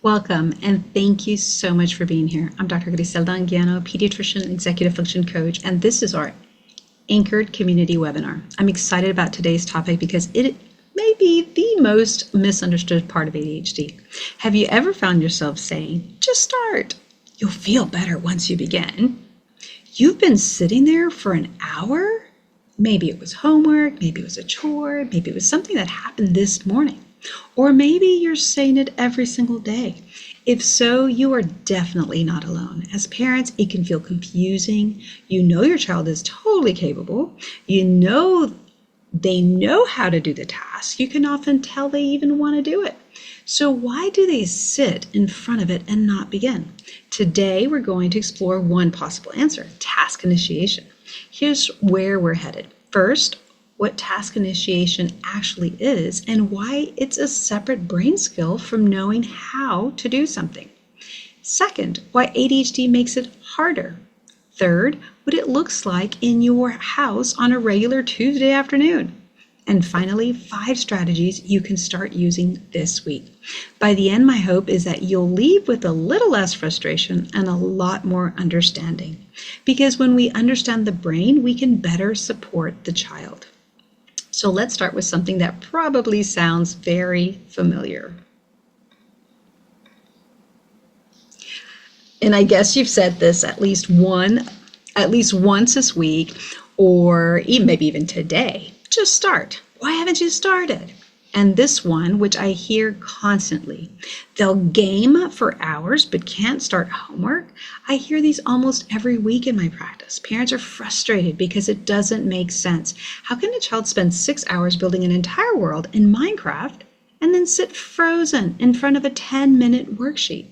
Welcome, and thank you so much for being here. I'm Dr. Griselda Anguiano, pediatrician and executive function coach, and this is our anchored community webinar. I'm excited about today's topic because it may be the most misunderstood part of ADHD. Have you ever found yourself saying, just start? You'll feel better once you begin. You've been sitting there for an hour? Maybe it was homework, maybe it was a chore, maybe it was something that happened this morning. Or maybe you're saying it every single day. If so, you are definitely not alone. As parents, it can feel confusing. You know your child is totally capable. You know they know how to do the task. You can often tell they even want to do it. So why do they sit in front of it and not begin? Today, we're going to explore one possible answer: task initiation. Here's where we're headed. First, what task initiation actually is and why it's a separate brain skill from knowing how to do something. Second, why ADHD makes it harder. Third, what it looks like in your house on a regular Tuesday afternoon. And finally, 5 strategies you can start using this week. By the end, my hope is that you'll leave with a little less frustration and a lot more understanding. Because when we understand the brain, we can better support the child. So let's start with something that probably sounds very familiar. And I guess you've said this at least once this week, or maybe even today. Just start. Why haven't you started? And this one, which I hear constantly, they'll game for hours but can't start homework. I hear these almost every week in my practice. Parents are frustrated because it doesn't make sense. How can a child spend 6 hours building an entire world in Minecraft and then sit frozen in front of a 10-minute worksheet?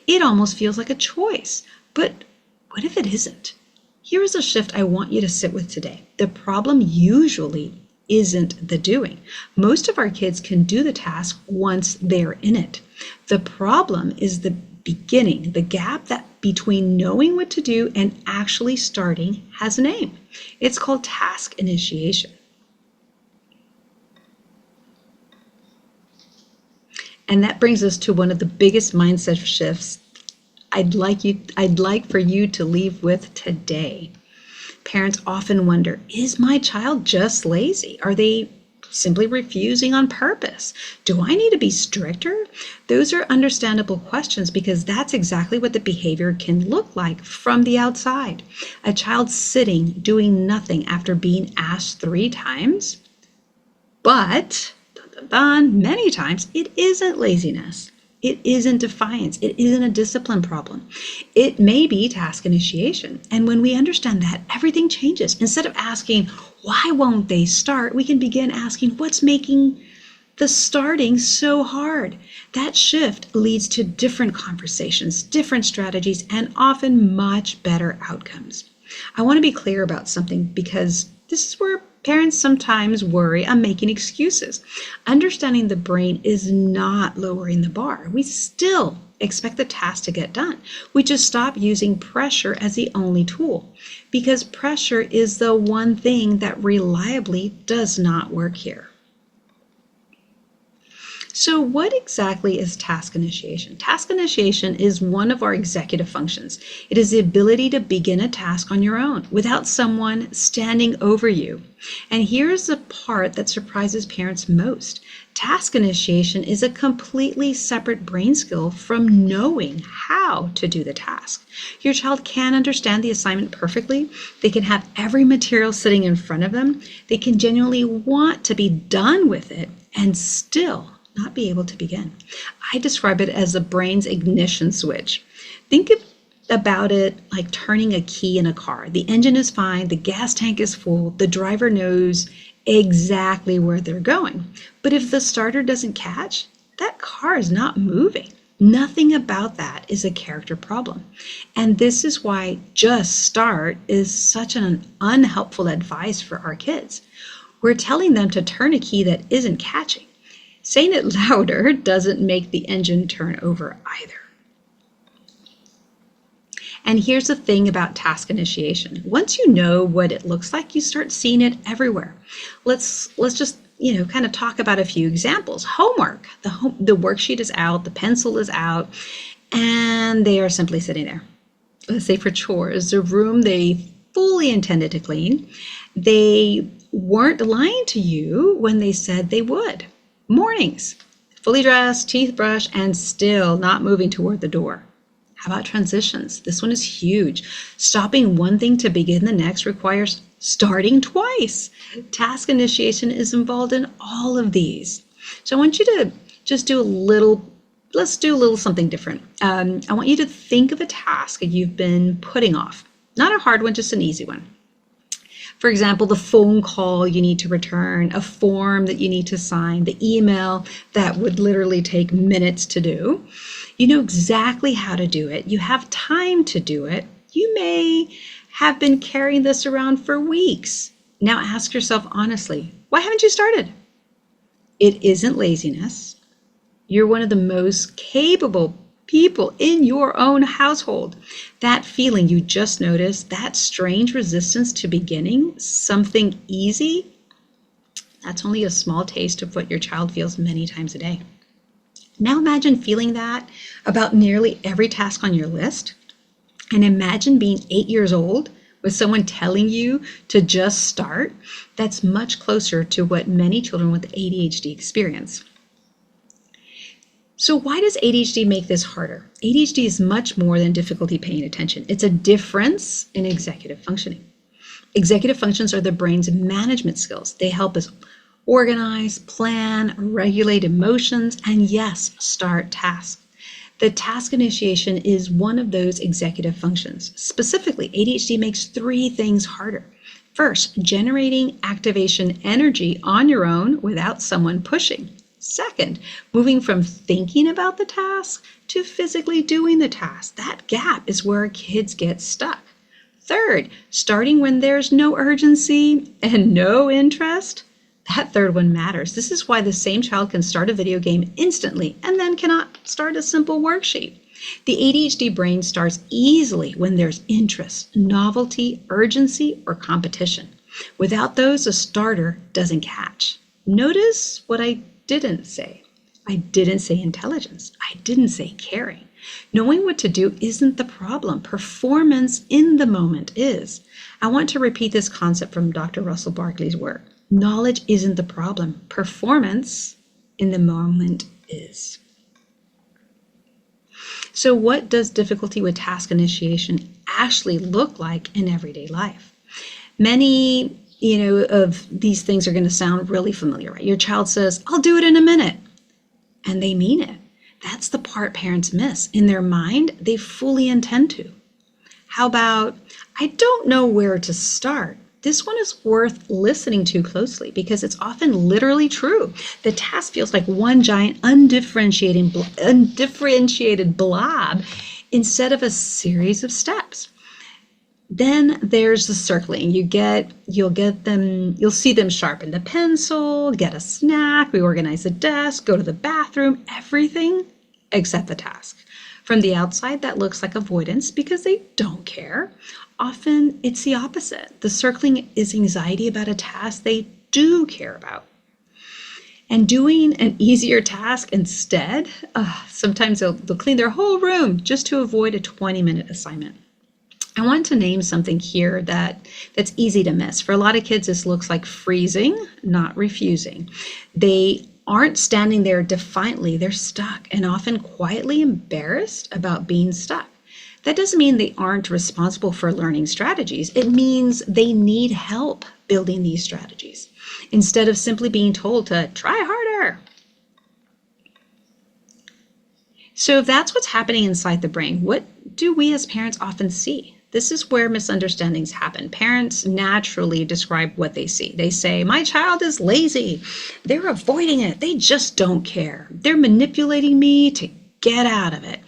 It almost feels like a choice, but what if it isn't? Here is a shift I want you to sit with today. The problem usually isn't the doing. Most of our kids can do the task once they're in it. The problem is the beginning. The gap that between knowing what to do and actually starting has a name. It's called task initiation. And that brings us to one of the biggest mindset shifts I'd like for you to leave with today. Parents often wonder, is my child just lazy? Are they simply refusing on purpose? Do I need to be stricter? Those are understandable questions because that's exactly what the behavior can look like from the outside. A child sitting, doing nothing after being asked 3 times, but many times it isn't laziness. It isn't defiance. It isn't a discipline problem. It may be task initiation. And when we understand that, everything changes. Instead of asking, why won't they start? We can begin asking, what's making the starting so hard? That shift leads to different conversations, different strategies, and often much better outcomes. I want to be clear about something because this is where parents sometimes worry I'm making excuses. Understanding the brain is not lowering the bar. We still expect the task to get done. We just stop using pressure as the only tool because pressure is the one thing that reliably does not work here. So what exactly is task initiation? Task initiation is one of our executive functions. It is the ability to begin a task on your own without someone standing over you. And here's the part that surprises parents most. Task initiation is a completely separate brain skill from knowing how to do the task. Your child can understand the assignment perfectly. They can have every material sitting in front of them. They can genuinely want to be done with it and still not be able to begin. I describe it as the brain's ignition switch. Think about it like turning a key in a car. The engine is fine, the gas tank is full, the driver knows exactly where they're going. But if the starter doesn't catch, that car is not moving. Nothing about that is a character problem. And this is why just start is such an unhelpful advice for our kids. We're telling them to turn a key that isn't catching. Saying it louder doesn't make the engine turn over either. And here's the thing about task initiation. Once you know what it looks like, you start seeing it everywhere. Let's just kind of talk about a few examples. Homework. The worksheet is out, the pencil is out, and they are simply sitting there. Let's say for chores, the room they fully intended to clean. They weren't lying to you when they said they would. Mornings, fully dressed, teeth brushed, and still not moving toward the door. How about transitions? This one is huge. Stopping one thing to begin the next requires starting twice. Task initiation is involved in all of these. So I want you to just let's do a little something different. I want you to think of a task that you've been putting off. Not a hard one, just an easy one. For example, the phone call you need to return, a form that you need to sign, the email that would literally take minutes to do. You know exactly how to do it. You have time to do it. You may have been carrying this around for weeks. Now ask yourself honestly, why haven't you started? It isn't laziness. You're one of the most capable people in your own household. That feeling you just noticed, that strange resistance to beginning something easy, that's only a small taste of what your child feels many times a day. Now imagine feeling that about nearly every task on your list. And imagine being 8 years old with someone telling you to just start. That's much closer to what many children with ADHD experience. So why does ADHD make this harder? ADHD is much more than difficulty paying attention. It's a difference in executive functioning. Executive functions are the brain's management skills. They help us organize, plan, regulate emotions, and yes, start tasks. The task initiation is one of those executive functions. Specifically, ADHD makes 3 things harder. First, generating activation energy on your own without someone pushing. Second, moving from thinking about the task to physically doing the task. That gap is where kids get stuck. Third, starting when there's no urgency and no interest. That third one matters. This is why the same child can start a video game instantly and then cannot start a simple worksheet. The ADHD brain starts easily when there's interest, novelty, urgency, or competition. Without those, a starter doesn't catch. Notice what I didn't say. I didn't say intelligence. I didn't say caring. Knowing what to do isn't the problem. Performance in the moment is. I want to repeat this concept from Dr. Russell Barkley's work. Knowledge isn't the problem. Performance in the moment is. So what does difficulty with task initiation actually look like in everyday life? Many of these things are going to sound really familiar, right? Your child says, I'll do it in a minute. And they mean it. That's the part parents miss. In their mind, they fully intend to. How about, I don't know where to start. This one is worth listening to closely because it's often literally true. The task feels like one giant undifferentiated blob instead of a series of steps. Then there's the circling. You'll see them sharpen the pencil, get a snack, reorganize the desk, go to the bathroom, everything except the task. From the outside, that looks like avoidance because they don't care. Often it's the opposite. The circling is anxiety about a task they do care about. And doing an easier task instead, sometimes they'll clean their whole room just to avoid a 20-minute assignment. I want to name something here that's easy to miss. For a lot of kids, this looks like freezing, not refusing. They aren't standing there defiantly. They're stuck and often quietly embarrassed about being stuck. That doesn't mean they aren't responsible for learning strategies. It means they need help building these strategies instead of simply being told to try harder. So if that's what's happening inside the brain, what do we as parents often see? This is where misunderstandings happen. Parents naturally describe what they see. They say, my child is lazy. They're avoiding it. They just don't care. They're manipulating me to get out of it.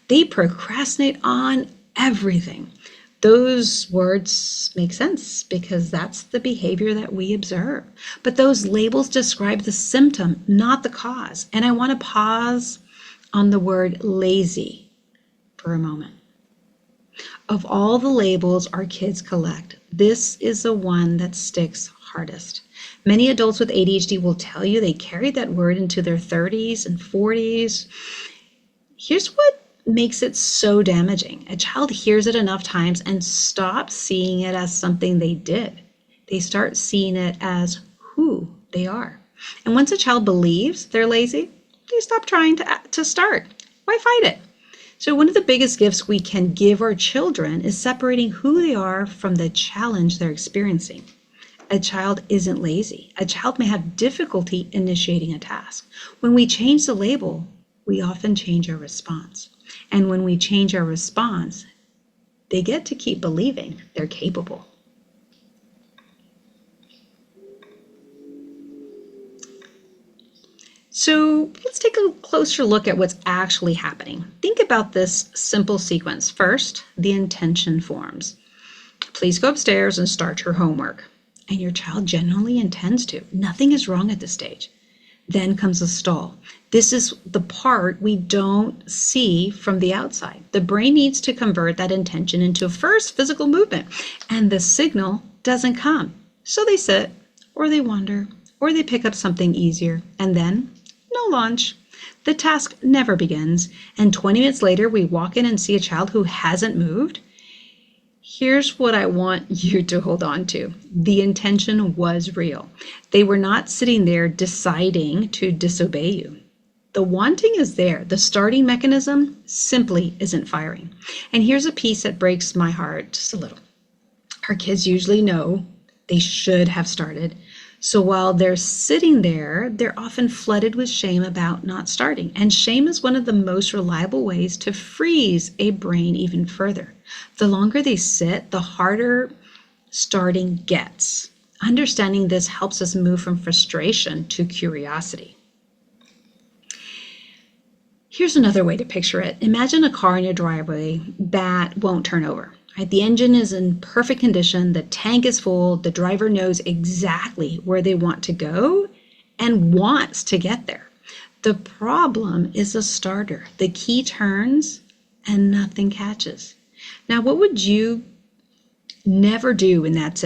They procrastinate on everything. Those words make sense because that's the behavior that we observe. But those labels describe the symptom, not the cause. And I want to pause on the word lazy for a moment. Of all the labels our kids collect, this is the one that sticks hardest. Many adults with ADHD will tell you they carried that word into their 30s and 40s. Here's what makes it so damaging. A child hears it enough times and stops seeing it as something they did. They start seeing it as who they are. And once a child believes they're lazy, they stop trying to start. Why fight it? So one of the biggest gifts we can give our children is separating who they are from the challenge they're experiencing. A child isn't lazy. A child may have difficulty initiating a task. When we change the label, we often change our response. And when we change our response, they get to keep believing they're capable. So let's take a closer look at what's actually happening. Think about this simple sequence. First, the intention forms. Please go upstairs and start your homework. And your child genuinely intends to. Nothing is wrong at this stage. Then comes a stall. This is the part we don't see from the outside. The brain needs to convert that intention into a first physical movement, and the signal doesn't come. So they sit, or they wander, or they pick up something easier, and then no lunch. The task never begins, and 20 minutes later we walk in and see a child who hasn't moved. Here's what I want you to hold on to. The intention was real. They were not sitting there deciding to disobey you. The wanting is there. The starting mechanism simply isn't firing. And here's a piece that breaks my heart just a little. Our kids usually know they should have started. So while they're sitting there, they're often flooded with shame about not starting. And shame is one of the most reliable ways to freeze a brain even further. The longer they sit, the harder starting gets. Understanding this helps us move from frustration to curiosity. Here's another way to picture it. Imagine a car in your driveway that won't turn over. Right? The engine is in perfect condition, the tank is full, the driver knows exactly where they want to go and wants to get there. The problem is the starter. The key turns and nothing catches. Now, what would you never do in that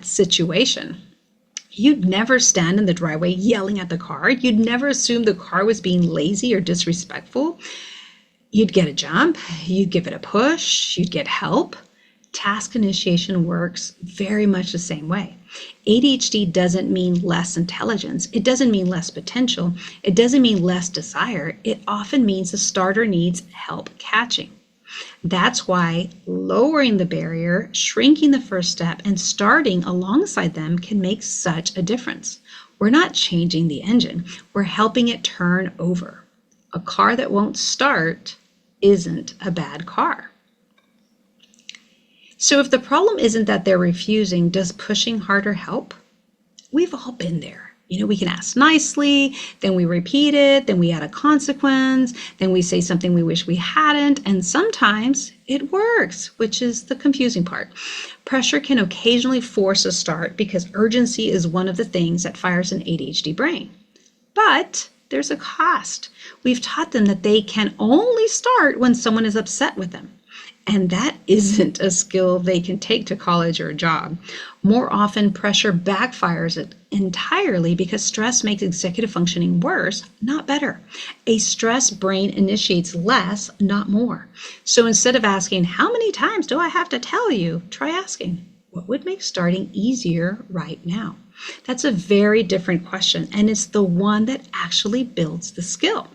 situation? You'd never stand in the driveway yelling at the car. You'd never assume the car was being lazy or disrespectful. You'd get a jump, you'd give it a push, you'd get help. Task initiation works very much the same way. ADHD doesn't mean less intelligence. It doesn't mean less potential. It doesn't mean less desire. It often means the starter needs help catching. That's why lowering the barrier, shrinking the first step, and starting alongside them can make such a difference. We're not changing the engine. We're helping it turn over. A car that won't start isn't a bad car. So if the problem isn't that they're refusing, does pushing harder help? We've all been there. We can ask nicely, then we repeat it, then we add a consequence, then we say something we wish we hadn't, and sometimes it works, which is the confusing part. Pressure can occasionally force a start because urgency is one of the things that fires an ADHD brain. But there's a cost. We've taught them that they can only start when someone is upset with them. And that isn't a skill they can take to college or a job. More often, pressure backfires it entirely because stress makes executive functioning worse, not better. A stressed brain initiates less, not more. So instead of asking, how many times do I have to tell you? Try asking, what would make starting easier right now? That's a very different question, and it's the one that actually builds the skill.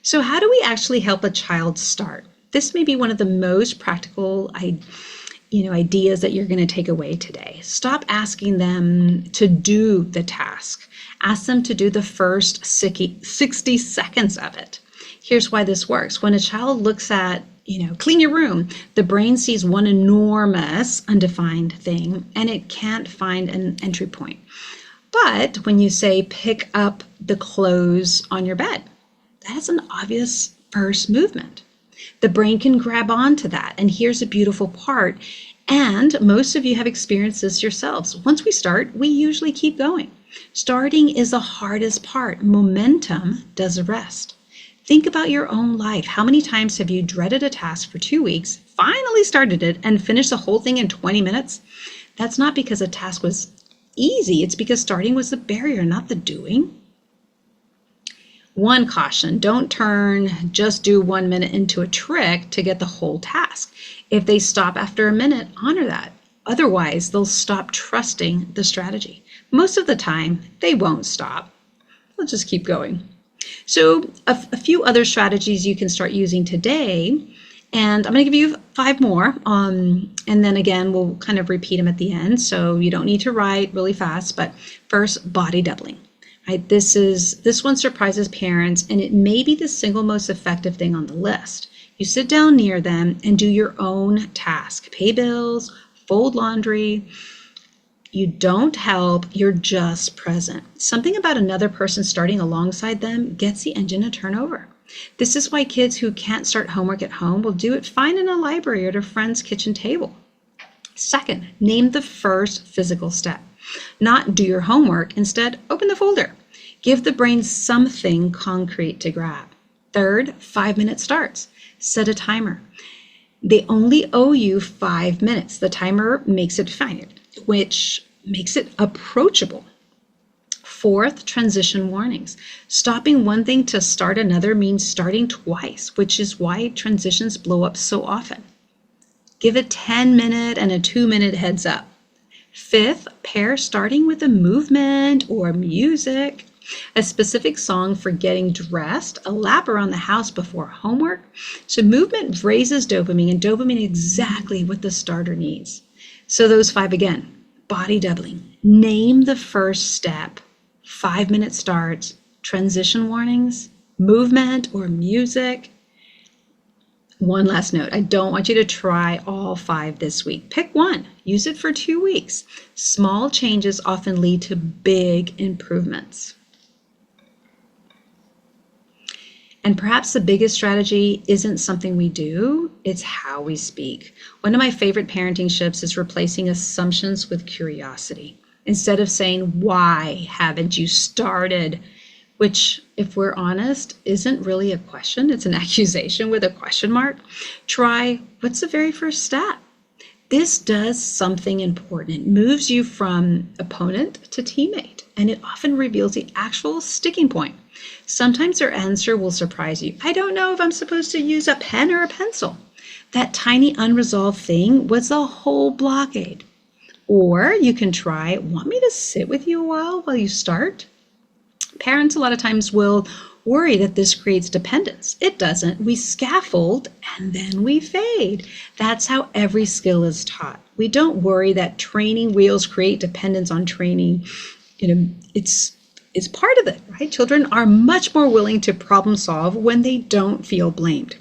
So how do we actually help a child start? This may be one of the most practical ideas that you're going to take away today. Stop asking them to do the task. Ask them to do the first 60 seconds of it. Here's why this works. When a child looks at, clean your room, the brain sees one enormous undefined thing and it can't find an entry point. But when you say pick up the clothes on your bed, that's an obvious first movement. The brain can grab onto that. And here's a beautiful part. And most of you have experienced this yourselves. Once we start, we usually keep going. Starting is the hardest part. Momentum does the rest. Think about your own life. How many times have you dreaded a task for 2 weeks, finally started it, and finished the whole thing in 20 minutes? That's not because a task was easy. It's because starting was the barrier, not the doing. One caution, don't turn just do 1 minute into a trick to get the whole task. If they stop after a minute, honor that. Otherwise, they'll stop trusting the strategy. Most of the time, they won't stop. They'll just keep going. So a few other strategies you can start using today, and I'm going to give you 5 more, and then again, we'll kind of repeat them at the end, so you don't need to write really fast. But first, body doubling. Right? This one surprises parents, and it may be the single most effective thing on the list. You sit down near them and do your own task. Pay bills, fold laundry. You don't help, you're just present. Something about another person starting alongside them gets the engine to turn over. This is why kids who can't start homework at home will do it fine in a library or at a friend's kitchen table. Second, name the first physical step. Not do your homework, instead, open the folder. Give the brain something concrete to grab. Third, 5-minute starts. Set a timer. They only owe you 5 minutes. The timer makes it finite, which makes it approachable. Fourth, transition warnings. Stopping one thing to start another means starting twice, which is why transitions blow up so often. Give a 10-minute and a 2-minute heads up. Fifth, pair starting with a movement or music. A specific song for getting dressed, a lap around the house before homework. So movement raises dopamine, and dopamine is exactly what the starter needs. So those 5 again. Body doubling. Name the first step. 5-minute starts. Transition warnings. Movement or music. One last note. I don't want you to try all 5 this week. Pick one. Use it for 2 weeks. Small changes often lead to big improvements. And perhaps the biggest strategy isn't something we do, it's how we speak. One of my favorite parenting shifts is replacing assumptions with curiosity. Instead of saying, why haven't you started? Which, if we're honest, isn't really a question, it's an accusation with a question mark. Try, what's the very first step? This does something important. It moves you from opponent to teammate, and it often reveals the actual sticking point. Sometimes their answer will surprise you. I don't know if I'm supposed to use a pen or a pencil. That tiny unresolved thing was the whole blockade. Or you can try, want me to sit with you a while you start? Parents a lot of times will worry that this creates dependence. It doesn't. We scaffold and then we fade. That's how every skill is taught. We don't worry that training wheels create dependence on training. It's part of it, right? Children are much more willing to problem solve when they don't feel blamed.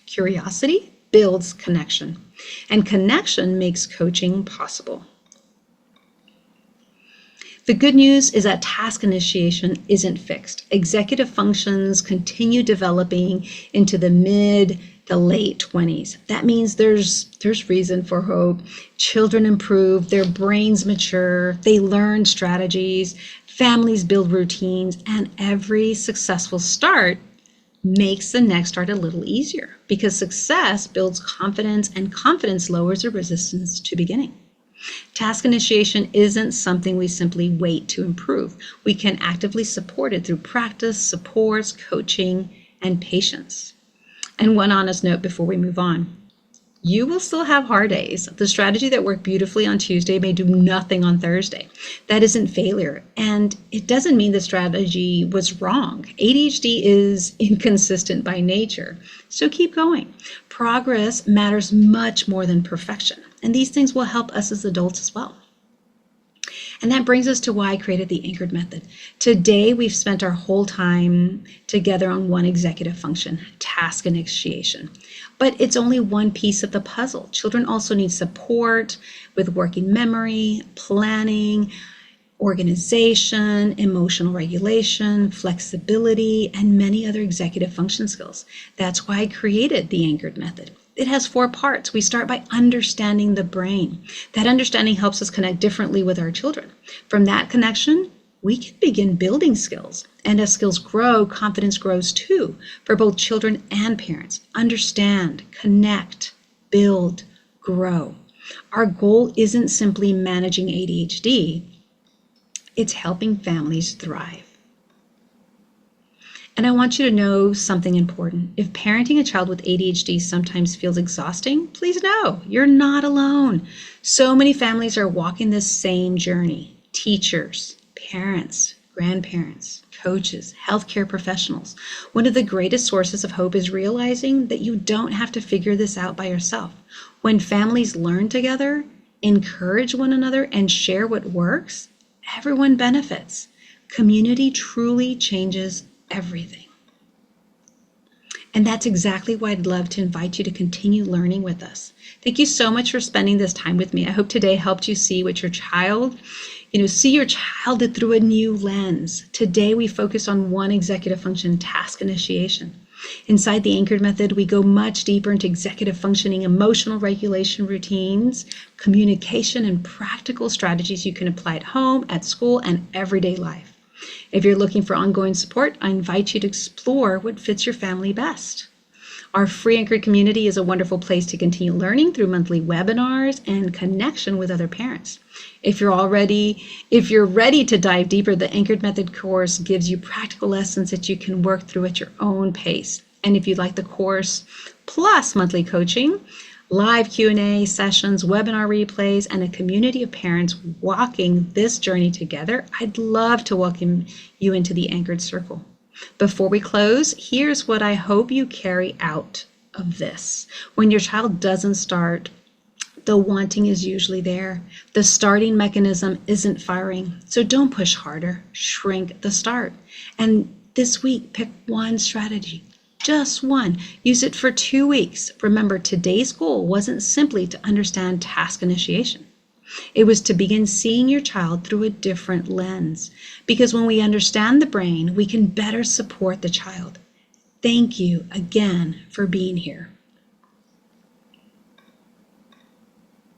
Curiosity builds connection, and connection makes coaching possible. The good news is that task initiation isn't fixed. Executive functions continue developing into the mid to late 20s. That means there's reason for hope. Children improve, their brains mature, they learn strategies, families build routines, and every successful start makes the next start a little easier because success builds confidence, and confidence lowers the resistance to beginning. Task initiation isn't something we simply wait to improve. We can actively support it through practice, supports, coaching, and patience. And one honest note before we move on. You will still have hard days. The strategy that worked beautifully on Tuesday may do nothing on Thursday. That isn't failure, and it doesn't mean the strategy was wrong. ADHD is inconsistent by nature, so keep going. Progress matters much more than perfection, and these things will help us as adults as well. And that brings us to why I created the anchored method. Today, we've spent our whole time together on one executive function, task initiation. But it's only one piece of the puzzle. Children also need support with working memory, planning, organization, emotional regulation, flexibility, and many other executive function skills. That's why I created the anchored method. It has 4 parts. We start by understanding the brain. That understanding helps us connect differently with our children. From that connection, we can begin building skills. And as skills grow, confidence grows too, for both children and parents. Understand, connect, build, grow. Our goal isn't simply managing ADHD, it's helping families thrive. And I want you to know something important. If parenting a child with ADHD sometimes feels exhausting, please know you're not alone. So many families are walking this same journey. Teachers, parents, grandparents, coaches, healthcare professionals. One of the greatest sources of hope is realizing that you don't have to figure this out by yourself. When families learn together, encourage one another, and share what works, everyone benefits. Community truly changes everything. And that's exactly why I'd love to invite you to continue learning with us. Thank you so much for spending this time with me. I hope today helped you see what your child, see your child through a new lens. Today we focus on one executive function, task initiation. Inside the Anchored method, we go much deeper into executive functioning, emotional regulation routines, communication, and practical strategies you can apply at home, at school, and everyday life. If you're looking for ongoing support, I invite you to explore what fits your family best. Our free Anchored community is a wonderful place to continue learning through monthly webinars and connection with other parents. If you're ready to dive deeper, the Anchored Method course gives you practical lessons that you can work through at your own pace. And if you'd like the course plus monthly coaching, live Q&A sessions, webinar replays, and a community of parents walking this journey together, I'd love to welcome you into the Anchored Circle. Before we close, here's what I hope you carry out of this. When your child doesn't start, the wanting is usually there. The starting mechanism isn't firing. So don't push harder, shrink the start. And this week, pick one strategy. Just one. Use it for 2 weeks. Remember, today's goal wasn't simply to understand task initiation. It was to begin seeing your child through a different lens. Because when we understand the brain, we can better support the child. Thank you again for being here.